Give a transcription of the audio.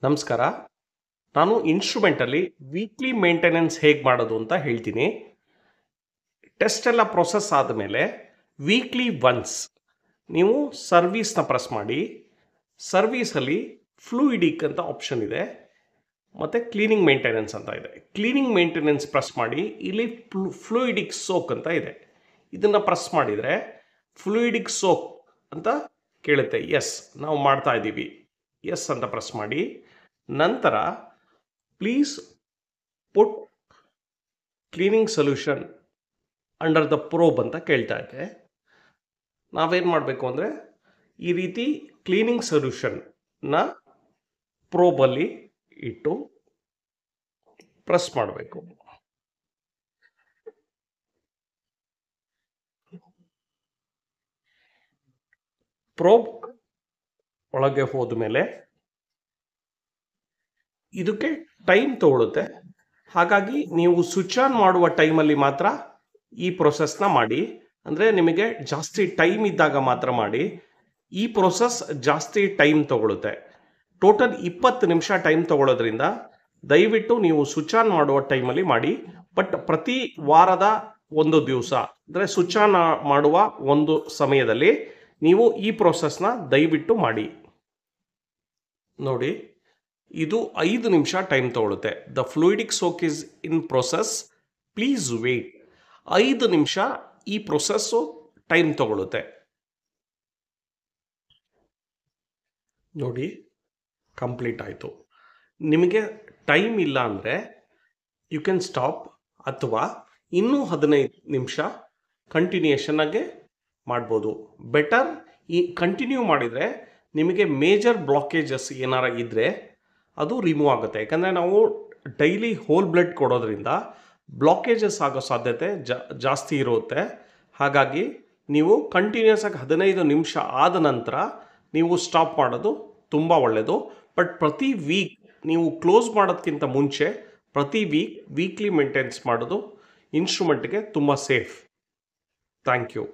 ನಮಸ್ಕಾರ. ನಾನು ಇನ್ಸ್ಟ್ರೂಮೆಂಟಲ್ಲಿ weekly maintenance ಹೇಗೆ ಮಾಡೋದು ಅಂತ ಹೇಳ್ತೀನಿ. ಟೆಸ್ಟ್ ಎಲ್ಲ ಪ್ರೊಸೆಸ್ ಆದಮೇಲೆ ವೀಕ್ಲಿ ಒನ್ಸ್ ನೀವು ಸರ್ವೀಸ್ನ ಪ್ರೆಸ್ ಮಾಡಿ. ಸರ್ವೀಸಲ್ಲಿ ಫ್ಲೂಯಿಡಿಕ್ ಅಂತ ಆಪ್ಷನ್ ಇದೆ ಮತ್ತು ಕ್ಲೀನಿಂಗ್ ಮೇಂಟೆನೆನ್ಸ್ ಅಂತ ಇದೆ. ಕ್ಲೀನಿಂಗ್ ಮೇಂಟೆನೆನ್ಸ್ ಪ್ರೆಸ್ ಮಾಡಿ. ಇಲ್ಲಿ ಫ್ಲೂಯಿಡಿಕ್ ಸೋಕ್ ಅಂತ ಇದೆ. ಇದನ್ನು ಪ್ರೆಸ್ ಮಾಡಿದರೆ ಫ್ಲೂಯಿಡಿಕ್ ಸೋಕ್ ಅಂತ ಕೇಳುತ್ತೆ. ಎಸ್, ನಾವು ಮಾಡ್ತಾ ಇದ್ದೀವಿ. ಎಸ್ ಅಂತ ಪ್ರೆಸ್ ಮಾಡಿ. ನಂತರ please put cleaning solution under the probe ಅಂತ ಕೇಳ್ತಾ ಇದೆ. ನಾವೇನು ಮಾಡಬೇಕು ಅಂದರೆ ಈ ರೀತಿ ಕ್ಲೀನಿಂಗ್ ಸೊಲ್ಯೂಷನ್ನ ಪ್ರೋಬಲ್ಲಿ ಇಟ್ಟು ಪ್ರೆಸ್ ಮಾಡಬೇಕು. ಪ್ರೋಬ್ ಒಳಗೆ ಹೋದ ಮೇಲೆ ಇದಕ್ಕೆ ಟೈಮ್ ತಗೊಳುತ್ತೆ. ಹಾಗಾಗಿ ನೀವು ಸ್ವಿಚ್ ಆನ್ ಮಾಡುವ ಟೈಮಲ್ಲಿ ಮಾತ್ರ ಈ ಪ್ರೊಸೆಸ್ನ ಮಾಡಿ. ಅಂದರೆ ನಿಮಗೆ ಜಾಸ್ತಿ ಟೈಮ್ ಇದ್ದಾಗ ಮಾತ್ರ ಮಾಡಿ. ಈ ಪ್ರೊಸೆಸ್ ಜಾಸ್ತಿ ಟೈಮ್ ತಗೊಳುತ್ತೆ. ಟೋಟಲ್ 20 ನಿಮಿಷ ಟೈಮ್ ತಗೊಳ್ಳೋದ್ರಿಂದ ದಯವಿಟ್ಟು ನೀವು ಸ್ವಿಚ್ ಆನ್ ಮಾಡುವ ಟೈಮಲ್ಲಿ ಮಾಡಿ. ಬಟ್ ಪ್ರತಿ ವಾರದ ಒಂದು ದಿವಸ ಅಂದರೆ ಸ್ವಿಚ್ ಆನ್ ಮಾಡುವ ಒಂದು ಸಮಯದಲ್ಲಿ ನೀವು ಈ ಪ್ರೊಸೆಸ್ನ ದಯವಿಟ್ಟು ಮಾಡಿ. ನೋಡಿ, ಇದು 5 ನಿಮಿಷ ಟೈಮ್ ತಗೊಳುತ್ತೆ. The fluidic soak is in process, please wait. 5 ನಿಮಿಷ ಈ ಪ್ರೊಸೆಸ್ಸು ಟೈಮ್ ತಗೊಳುತ್ತೆ. ನೋಡಿ, ಕಂಪ್ಲೀಟ್ ಆಯಿತು. ನಿಮಗೆ ಟೈಮ್ ಇಲ್ಲ ಅಂದರೆ ಯು ಕ್ಯಾನ್ ಸ್ಟಾಪ್, ಅಥವಾ ಇನ್ನೂ 15 ನಿಮಿಷ ಕಂಟಿನ್ಯೂಷನ್ನಾಗೆ ಮಾಡ್ಬೋದು. ಬೆಟರ್ ಈ ಕಂಟಿನ್ಯೂ ಮಾಡಿದರೆ ನಿಮಗೆ ಮೇಜರ್ ಬ್ಲಾಕೇಜಸ್ ಏನಾರ ಇದ್ದರೆ ಅದು ರಿಮೂವ್ ಆಗುತ್ತೆ. ಯಾಕಂದರೆ ನಾವು ಡೈಲಿ ಹೋಲ್ ಬ್ಲಡ್ ಕೊಡೋದ್ರಿಂದ ಬ್ಲಾಕೇಜಸ್ ಆಗೋ ಸಾಧ್ಯತೆ ಜಾಸ್ತಿ ಇರುತ್ತೆ. ಹಾಗಾಗಿ ನೀವು ಕಂಟಿನ್ಯೂಸ್ ಆಗಿ 15 ನಿಮಿಷ ಆದ ನಂತರ ನೀವು ಸ್ಟಾಪ್ ಮಾಡೋದು ತುಂಬ ಒಳ್ಳೆಯದು. ಬಟ್ ಪ್ರತಿ ವೀಕ್ ನೀವು ಕ್ಲೋಸ್ ಮಾಡೋದಕ್ಕಿಂತ ಮುಂಚೆ ಪ್ರತಿ ವೀಕ್ಲಿ ಮೇಂಟೆನೆನ್ಸ್ ಮಾಡೋದು ಇನ್ಸ್ಟ್ರೂಮೆಂಟ್ಗೆ ತುಂಬ ಸೇಫ್. Thank you.